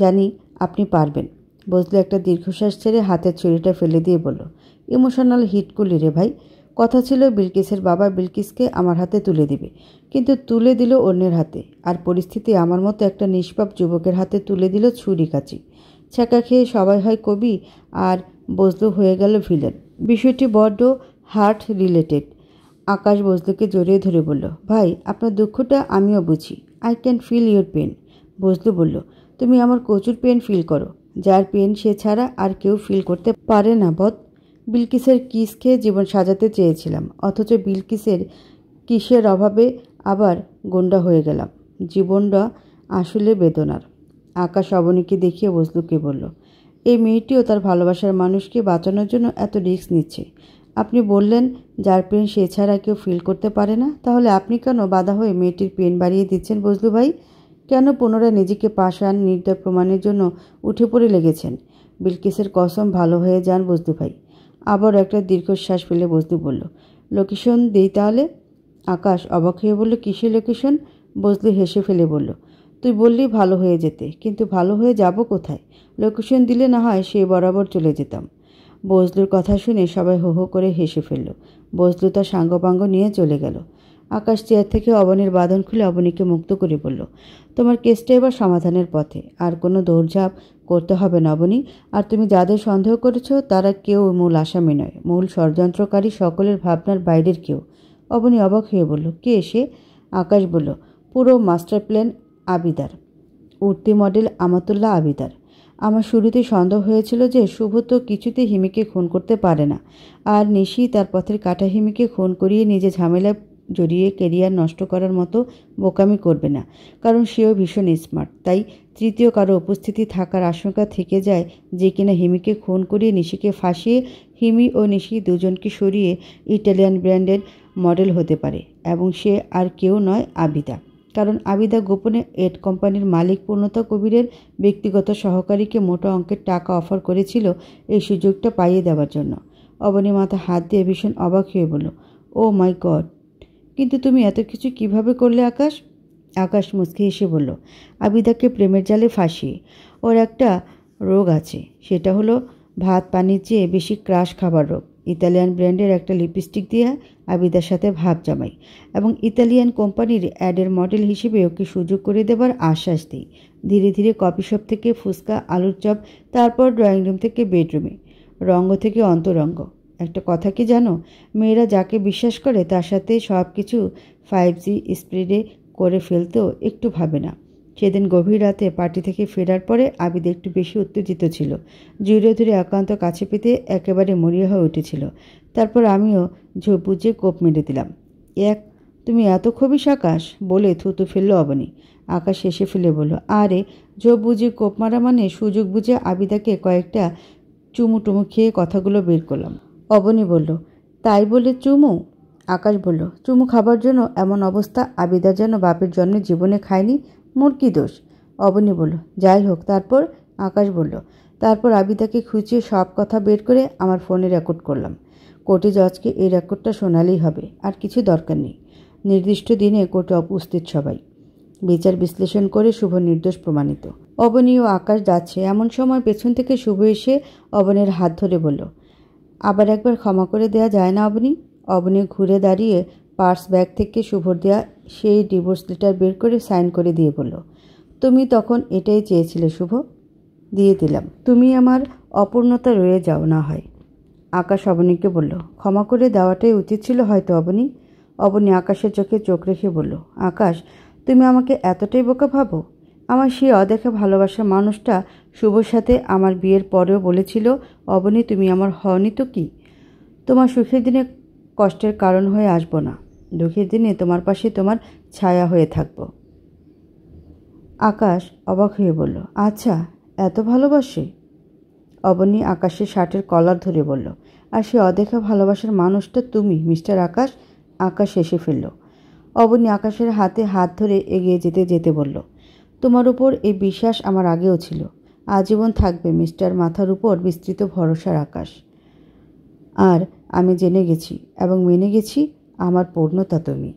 জানি আপনি পারবেন। বজলু একটা দীর্ঘশ্বাস ছেড়ে হাতের ছুরিটা ফেলে দিয়ে বলল, ইমোশনাল হিট করলি রে ভাই। কথা ছিল বিলকিসের বাবা বিলকিসকে আমার হাতে তুলে দিবে, কিন্তু তুলে দিল অন্যের হাতে। আর পরিস্থিতি আমার মতো একটা নিষ্পাপ যুবকের হাতে তুলে দিল ছুরি কাচি। ছ্যাঁকা খেয়ে সবাই হয় কবি আর বজলু হয়ে গেল ভিলেন। বিষয়টি বড্ড হার্ট রিলেটেড। আকাশ বজলুকে জড়িয়ে ধরে বলল, ভাই, আপনার দুঃখটা আমিও বুঝি। I can feel your pain. Bazlu বলল, তুমি আমার প্রচুর পেন ফিল করো। যার পেন সে ছাড়া আর কেউ ফিল করতে পারে না বদ। বিলকিসের কিস খেয়ে জীবন সাজাতে চেয়েছিলাম, অথচ বিলকিসের কিসের অভাবে আবার গুন্ডা হয়ে গেলাম। জীবনটা আসলে বেদনার। আকাশ অবনীকে দেখিয়ে বজলুকে বলল, এই মেয়েটিও তার ভালোবাসার মানুষকে বাঁচানোর জন্য এত রিস্ক নিচ্ছে। আপনি বললেন যার পেন সে ছাড়া কেউ ফিল করতে পারে না, তাহলে আপনি কেন বাধা হয়ে মেয়েটির পেন বাড়িয়ে দিচ্ছেন বজলু ভাই? কেন পুনরায় নিজেকে পাষাণ নির্দয় প্রমাণের জন্য উঠে পড়ে লেগেছেন? বিলকিসের কসম, ভালো হয়ে যান বজলু ভাই। আবার একটা দীর্ঘশ্বাস ফেলে বজলু বলল, লোকেশন দেই তাহলে? আকাশ অবাক হয়ে বলল, কিসের লোকেশন? বজলু হেসে ফেলে বলল, তুই বললেই ভালো হয়ে যেতে, কিন্তু ভালো হয়ে যাব কোথায়? লোকেশন দিলে না হয় সে বরাবর চলে যেতাম। বজলুর কথা শুনে সবাই হো হো করে হেসে ফেলল। বজলু তার সাঙ্গপাঙ্গ নিয়ে চলে গেল। আকাশ চেয়ার থেকে অবনীর বাঁধন খুলে অবনীকে মুক্ত করে বলল, তোমার কেসটা এবার সমাধানের পথে। আর কোনো দৌড়ঝাঁপ করতে হবে না অবনী। আর তুমি যাদের সন্দেহ করেছ তারা কেউ মূল আসামি নয়, মূল ষড়যন্ত্রকারী সকলের ভাবনার বাইরের কেউ। অবনী অবাক হয়ে বলল, কে এসে? আকাশ বলল, পুরো মাস্টার প্ল্যান আবিদার, উঠতি মডেল আমাতুল্লাহ আবিদার। আমার শুরুতে সন্দেহ হয়েছিল যে শুভ তো কিছুতেই হিমিকে খুন করতে পারে না, আর নিশি তার পথের কাটা হিমিকে খুন করিয়ে নিজে ঝামেলায় জড়িয়ে কেরিয়ার নষ্ট করার মতো বোকামি করবে না, কারণ সেও ভীষণ স্মার্ট। তাই তৃতীয় কারো উপস্থিতি থাকার আশঙ্কা থেকে যায়, যে কিনা হিমিকে খুন করিয়ে নিশিকে ফাঁসিয়ে হিমি ও নিশি দুজনকে সরিয়ে ইটালিয়ান ব্র্যান্ডের মডেল হতে পারে। এবং সে আর কেউ নয়, আবিদা। কারণ আবিদা গোপনে এড কোম্পানির মালিক পূর্ণতা কবিরের ব্যক্তিগত সহকারীকে মোটা অঙ্কের টাকা অফার করেছিল এই সুযোগটা পাইয়ে দেওয়ার জন্য। অবনী মাথা হাত দিয়ে ভীষণ অবাক হয়ে বলল, ও মাই গড, কিন্তু তুমি এত কিছু কিভাবে করলে আকাশ? আকাশ মুচকি হেসে বলল, আবিদাকে প্রেমের জালে ফাঁসিয়ে। ওর একটা রোগ আছে, সেটা হলো ভাত পানির চেয়ে বেশি ক্রাশ খাবার রোগ। ইতালিয়ান ব্র্যান্ডের একটা লিপস্টিক দিয়ে আবিদার সাথে ভাব জমাই এবং ইতালিয়ান কোম্পানির অ্যাডের মডেল হিসেবে ওকে সুযোগ করে দেবার আশ্বাস দিই। ধীরে ধীরে কফি শপ থেকে ফুচকা আলুর চপ, তারপর ড্রয়িং রুম থেকে বেডরুমে, রঙ্গ থেকে অন্তরঙ্গ। একটা কথা কি জানো, মেয়েরা যাকে বিশ্বাস করে তার সাথে সব কিছু 5G স্পিডে করে ফেলতেও একটু ভাবে না। সেদিন গভীর রাতে পার্টি থেকে ফেরার পরে আবিদ একটু বেশি উত্তেজিত ছিল। জুড়ে ধরে একান্ত কাছে পেতে একেবারে মরিয়া হয়ে উঠেছিল। তারপর আমিও ঝোপ বুঝে কোপ মেরে দিলাম। তুমি এত খবিস আকাশ, বলে থুতু ফেলল অবনী। আকাশ হেসে ফেলে বলল, আরে ঝোপ বুঝে কোপ মারা মানে সুযোগ বুঝে আবিদাকে কয়েকটা চুমু টুমু খেয়ে কথাগুলো বের করলাম। অবনী বলল, তাই বলে চুমু? আকাশ বলল, চুমু খাবার জন্য এমন অবস্থা আবিদা যেন বাপের জন্মে জীবনে খায়নি, মোর কি দোষ? অবনী বলল, যাই হোক তারপর? আকাশ বলল, তারপর আবিদাকে খুঁচিয়ে সব কথা বের করে আমার ফোনে রেকর্ড করলাম। কোর্টে জজকে এই রেকর্ডটা শোনালেই হবে, আর কিছু দরকার নেই। নির্দিষ্ট দিনে কোর্টে উপস্থিত সবাই। বিচার বিশ্লেষণ করে শুভ নির্দোষ প্রমাণিত। অবনী ও আকাশ যাচ্ছে এমন সময় পেছন থেকে শুভ এসে অবনীর হাত ধরে বলল, আবার একবার ক্ষমা করে দেয়া যায় না অবনী? অবনী ঘুরে দাঁড়িয়ে পার্স ব্যাগ থেকে শুভর দেয়া সেই ডিভোর্স লেটার বের করে সাইন করে দিয়ে বলল, তুমি তখন এটাই চেয়েছিলে শুভ, দিয়ে দিলাম। তুমি আমার অপূর্ণতা রয়ে যাও না হয়। আকাশ অবনীকে বলল, ক্ষমা করে দেওয়াটাই উচিত ছিল হয়তো অবনী। অবনী আকাশের চোখে চোখ রেখে বলল, আকাশ, তুমি আমাকে এতটাই বোকা ভাবো? আমার সেই অদেখা ভালোবাসার মানুষটা শুভর সাথে আমার বিয়ের পরেও বলেছিল, অবনী তুমি আমার হওনি তো কি? তোমার সুখের দিনে কষ্টের কারণ হয়ে আসবো না, দুঃখের দিনে তোমার পাশে তোমার ছায়া হয়ে থাকব। আকাশ অবাক হয়ে বলল, আচ্ছা এত ভালোবাসে? অবনী আকাশের শার্টের কলার ধরে বলল, আর সে অদেখা ভালোবাসার মানুষটা তুমি মিস্টার আকাশ। আকাশ হেসে ফেলল। অবনী আকাশের হাতে হাত ধরে এগিয়ে যেতে যেতে বলল, তোমার উপর এই বিশ্বাস আমার আগেও ছিল, আজীবন থাকবে মিস্টার মাথার উপর বিস্তৃত ভরসার আকাশ। আর আমি জেনে গেছি এবং মেনে গেছি, আমার পূর্ণতা তুমি।